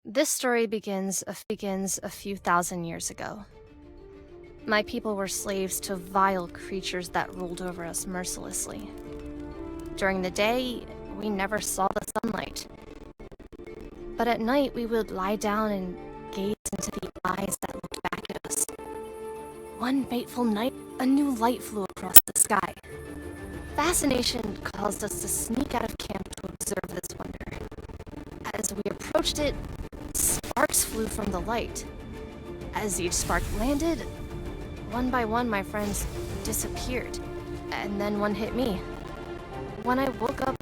This story begins a few thousand years ago. My people were slaves to vile creatures that ruled over us mercilessly. During the day, we never saw the sunlight. But at night, we would lie down and gaze into the eyes that looked back at us. One fateful night, a new light flew across the sky. Fascination caused us to sneak out of camp to observe this wonder. As we approached it, sparks flew from the light. As each spark landed, one by one my friends disappeared, and then one hit me. When I woke up,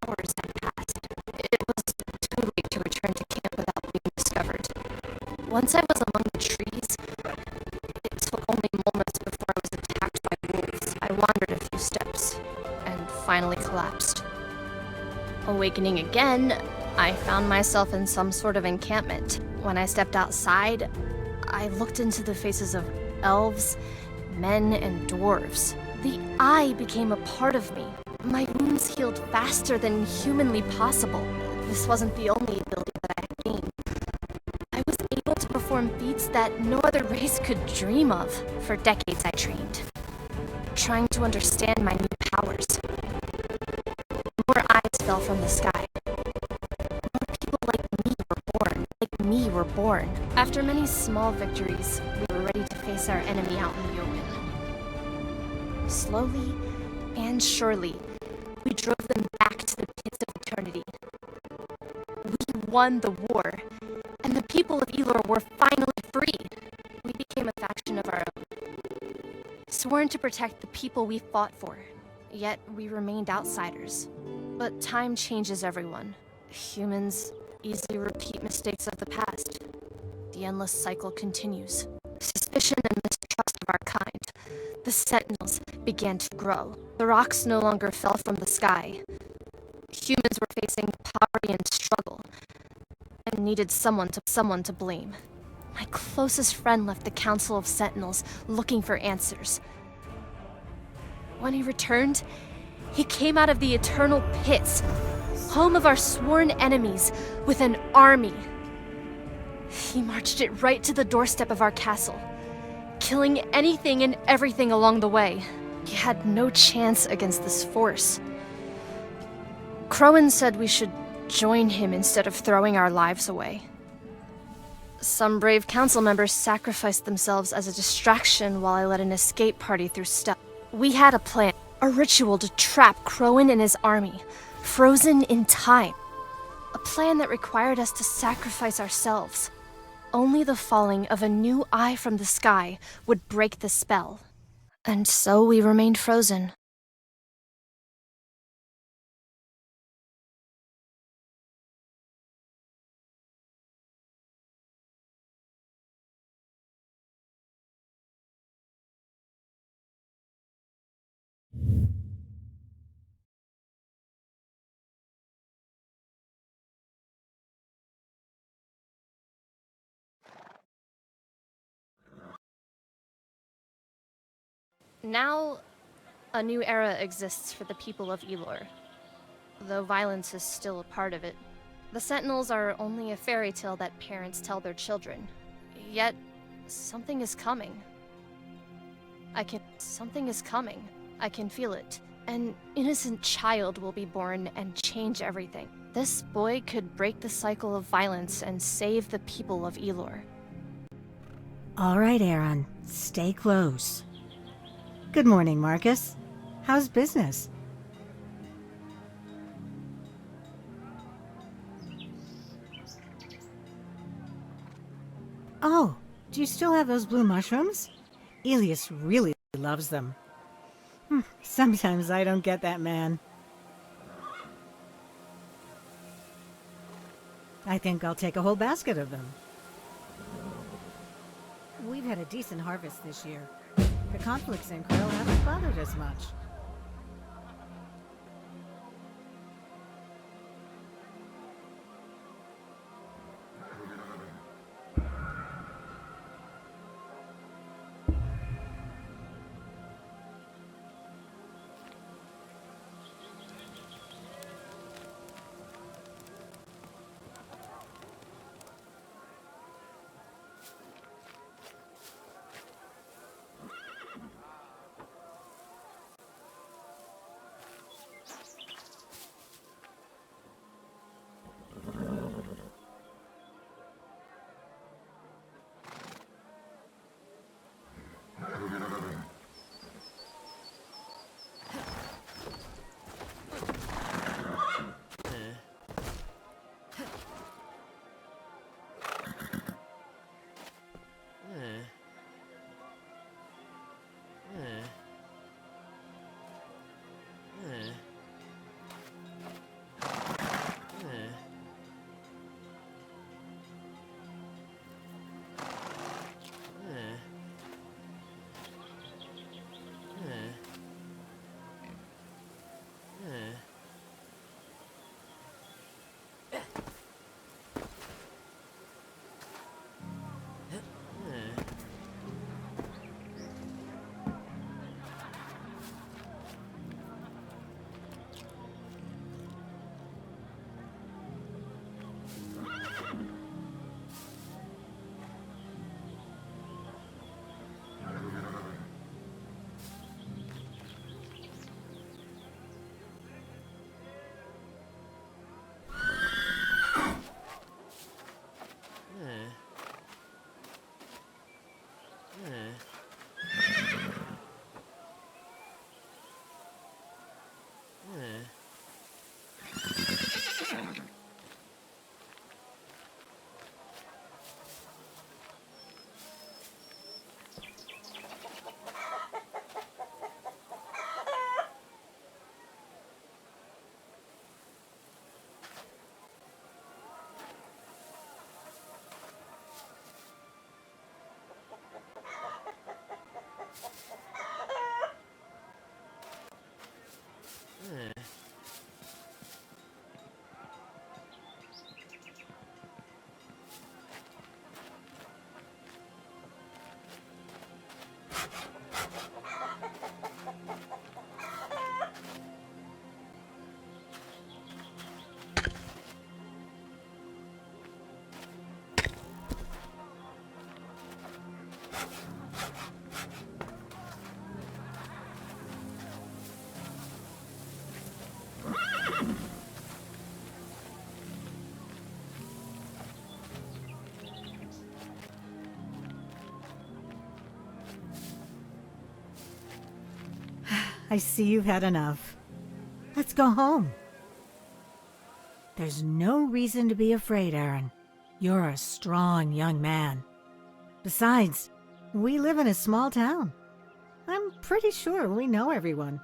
hours had passed. It was too late to return to camp without being discovered. Once I was among the trees, it took only moments before I was attacked by wolves. I wandered a few steps, and finally collapsed. Awakening again, I found myself in some sort of encampment. When I stepped outside, I looked into the faces of elves, men, and dwarves. The eye became a part of me. My wounds healed faster than humanly possible. This wasn't the only ability that I had gained. I was able to perform feats that no other race could dream of. For decades I trained, trying to understand my new powers. More eyes fell from the sky. People like me were born. After many small victories, we were ready to face our enemy out in the open. Slowly and surely, we drove them back to the pits of eternity. We won the war, and the people of Elor were finally free. We became a faction of our own, sworn to protect the people we fought for. Yet we remained outsiders. But time changes everyone. Humans easily repeat mistakes of the past. The endless cycle continues. Suspicion and mistrust of our kind. The sentinels began to grow. The rocks no longer fell from the sky. Humans were facing poverty and struggle, and needed someone to blame. My closest friend left the Council of Sentinels looking for answers. When he returned, he came out of the eternal pits, home of our sworn enemies, with an army. He marched it right to the doorstep of our castle, killing anything and everything along the way. He had no chance against this force. Crowan said we should join him instead of throwing our lives away. Some brave council members sacrificed themselves as a distraction while I led an escape party through stealth. We had a plan, a ritual to trap Crowan and his army, frozen in time. A plan that required us to sacrifice ourselves. Only the falling of a new eye from the sky would break the spell. And so we remained frozen. Now, a new era exists for the people of Elor, though violence is still a part of it. The Sentinels are only a fairy tale that parents tell their children. Yet, something is coming. Something is coming. I can feel it. An innocent child will be born and change everything. This boy could break the cycle of violence and save the people of Elor. All right, Aron. Stay close. Good morning, Marcus. How's business? Oh, do you still have those blue mushrooms? Elias really loves them. Sometimes I don't get that man. I think I'll take a whole basket of them. We've had a decent harvest this year. The conflicts in Krill haven't bothered us much. I see you've had enough. Let's go home. There's no reason to be afraid, Aron. You're a strong young man. Besides, we live in a small town. I'm pretty sure we know everyone.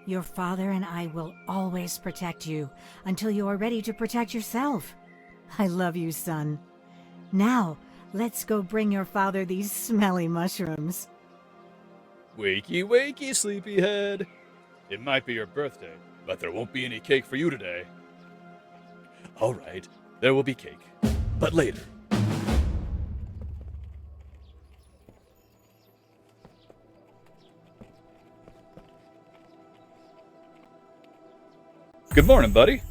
Your father and I will always protect you until you are ready to protect yourself. I love you, son. Now, let's go bring your father these smelly mushrooms. Wakey, wakey, sleepyhead. It might be your birthday, but there won't be any cake for you today. All right, there will be cake, but later. Good morning, buddy.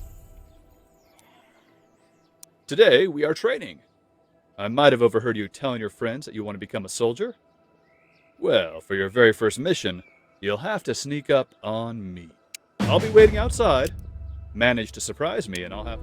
Today, we are training. I might have overheard you telling your friends that you want to become a soldier. Well, for your very first mission, you'll have to sneak up on me. I'll be waiting outside. manage to surprise me and I'll have...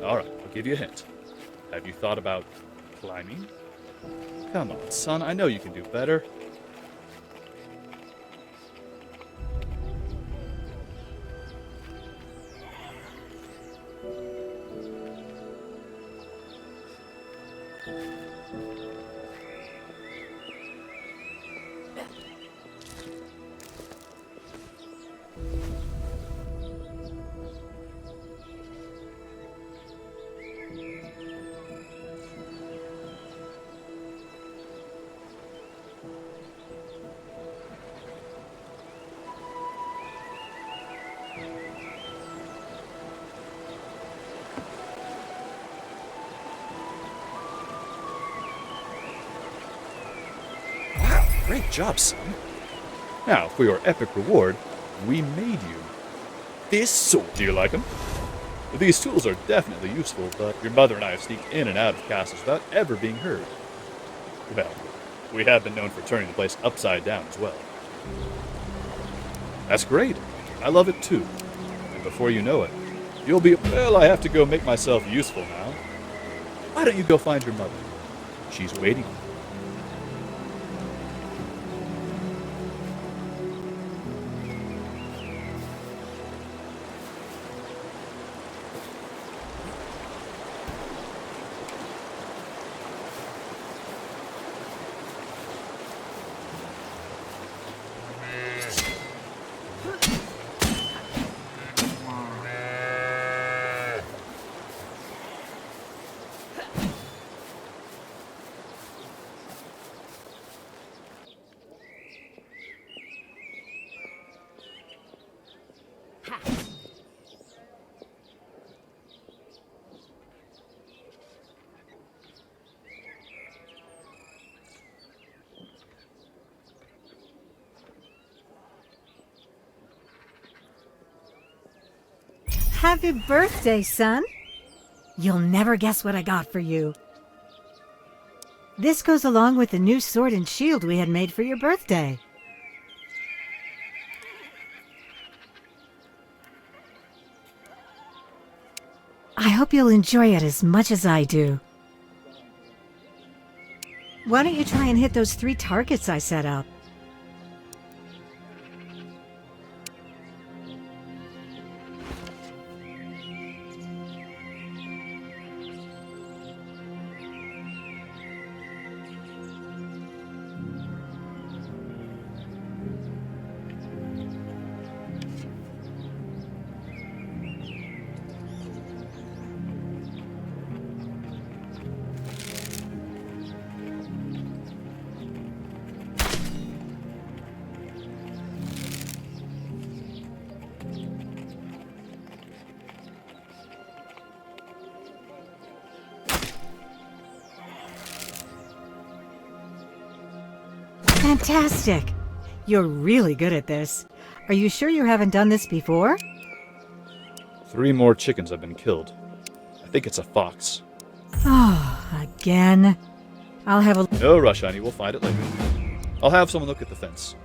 Alright, I'll give you a hint. Have you thought about climbing? Come on, son, I know you can do better. Great job, son. Now, for your epic reward, we made you this sword. Do you like them? These tools are definitely useful, but your mother and I have sneaked in and out of castles without ever being heard. Well, we have been known for turning the place upside down as well. That's great. I love it too. And before you know it, you'll be... Well, I have to go make myself useful now. Why don't you go find your mother? She's waiting. Happy birthday, son! You'll never guess what I got for you. This goes along with the new sword and shield we had made for your birthday. I hope you'll enjoy it as much as I do. Why don't you try and hit those 3 targets I set up? Fantastic! You're really good at this. Are you sure you haven't done this before? 3 more chickens have been killed. I think it's a fox. Oh, again? I'll have a... No rush, honey. We'll find it later. I'll have someone look at the fence.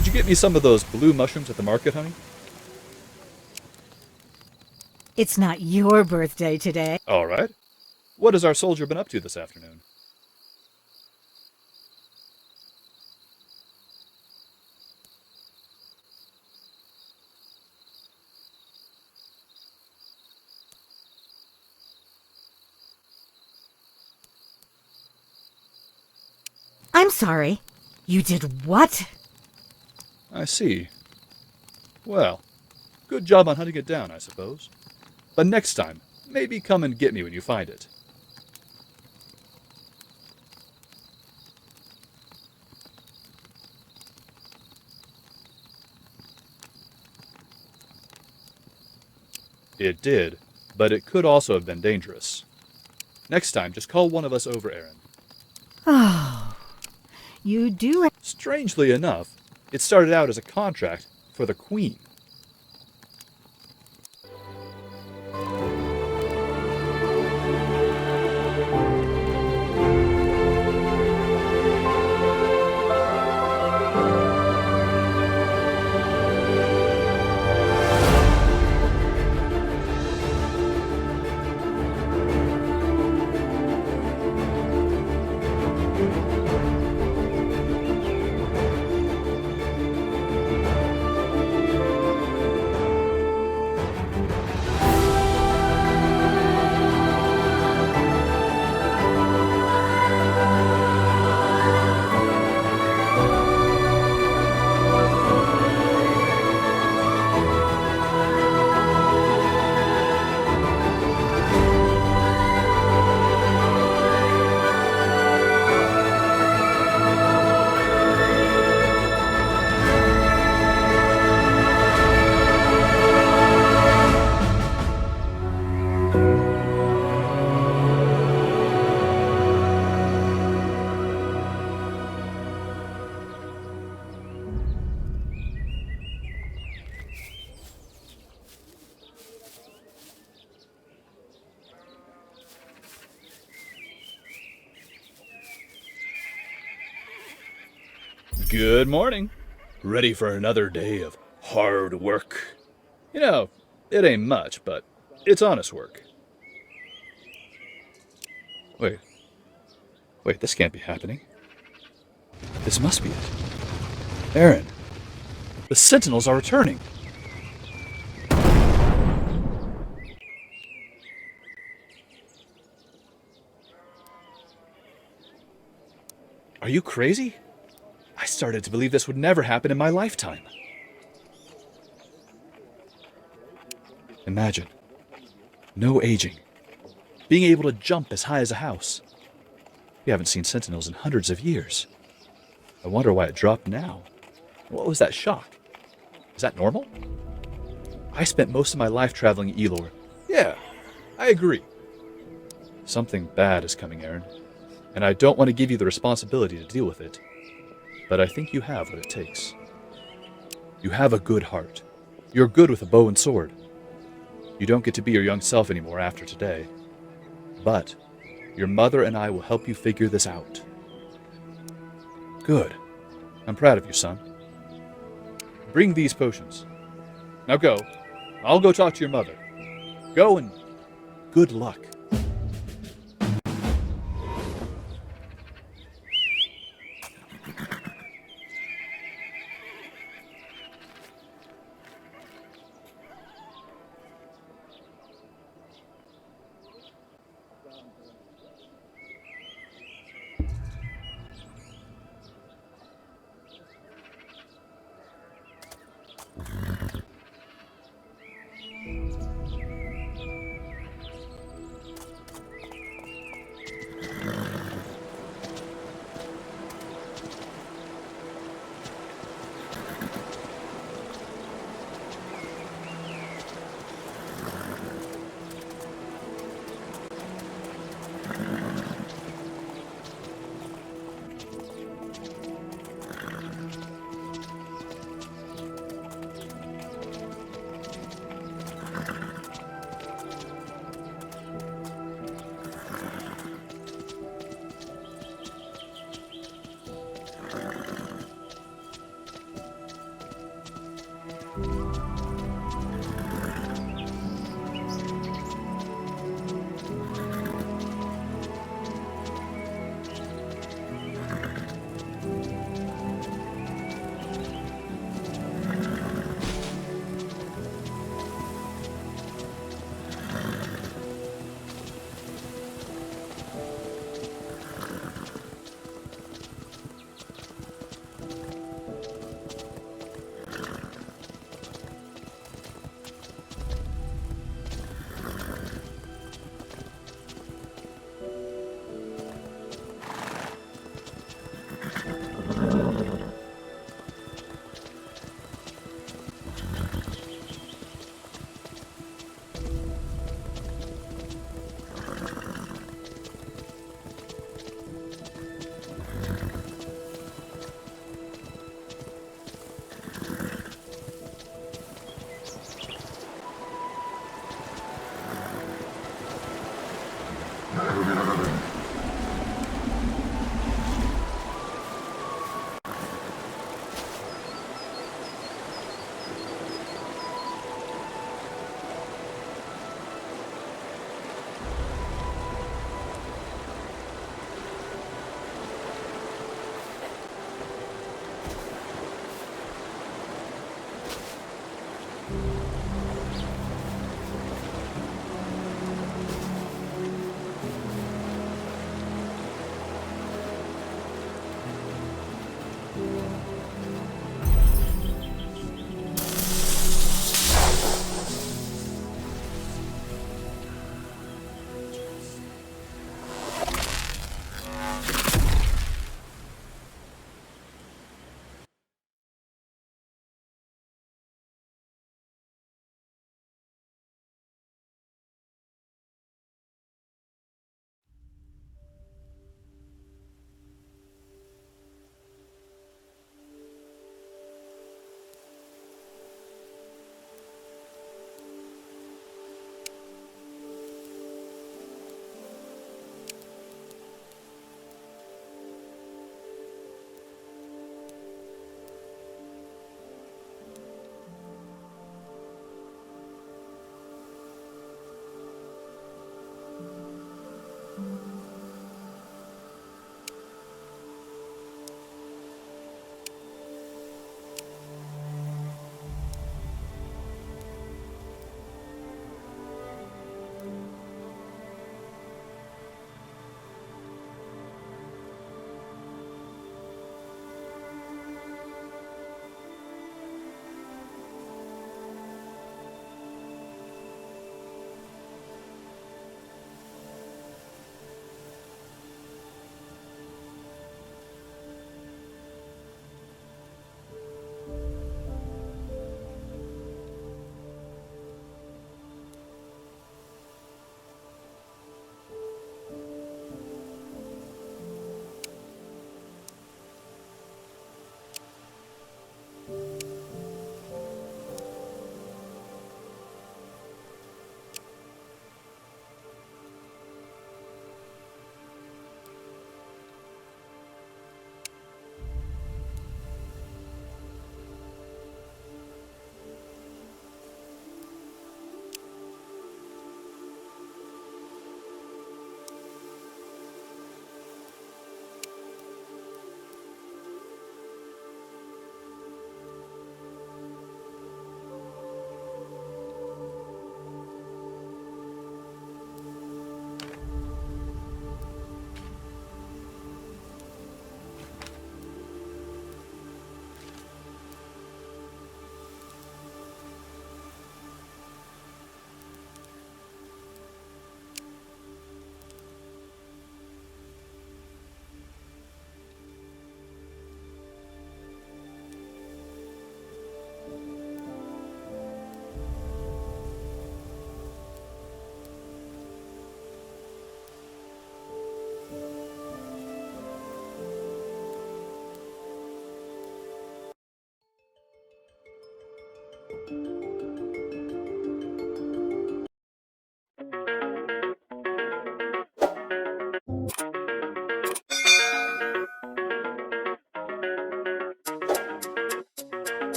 Did you get me some of those blue mushrooms at the market, honey? It's not your birthday today. All right. What has our soldier been up to this afternoon? I'm sorry. You did what? I see. Well, good job on hunting it down, I suppose. But next time, maybe come and get me when you find it. It did, but it could also have been dangerous. Next time, just call one of us over, Aron. Oh, you do. Strangely enough, it started out as a contract for the Queen. Good morning. Ready for another day of hard work? You know, it ain't much, but it's honest work. Wait, this can't be happening. This must be it. Aron, the Sentinels are returning. Are you crazy? I started to believe this would never happen in my lifetime. Imagine. No aging. Being able to jump as high as a house. We haven't seen Sentinels in hundreds of years. I wonder why it dropped now. What was that shock? Is that normal? I spent most of my life traveling Elor. Yeah, I agree. Something bad is coming, Aron. And I don't want to give you the responsibility to deal with it. But I think you have what it takes. You have a good heart. You're good with a bow and sword. You don't get to be your young self anymore after today. But your mother and I will help you figure this out. Good. I'm proud of you, son. Bring these potions. Now go. I'll go talk to your mother. Go and good luck.